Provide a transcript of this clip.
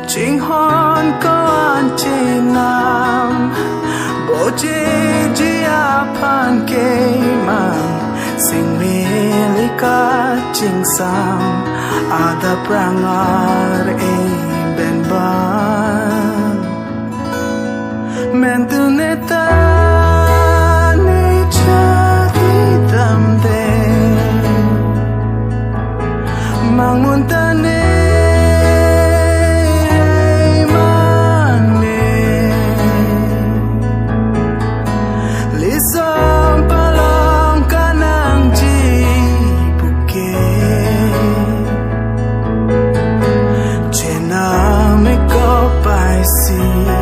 chính hòn có an chế nam bộ chế chỉ apan kê mang sing milika ching sam ada prangar ben ban mentuneta ni chari damde manguntane see